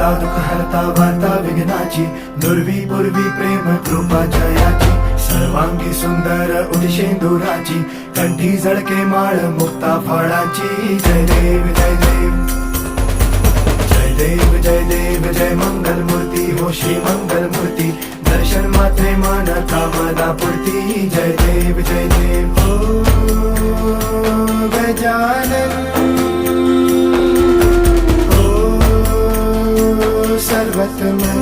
हरता दुःख हरता वार्ता विघ्नाची, दुर्वी पूर्वी प्रेम कृपा जयाची, सर्वांगी सुंदर उदिशेंदुराची, कंठी झळके माळ मुक्ता फळाची. जय देव जय देव जय देव जय देव जय मंगल मूर्ती हो श्री मंगल मूर्ती, दर्शन मात्रे मन कामना पूर्ती. जय देव जय देव हो गजानन हो सर्वतमन.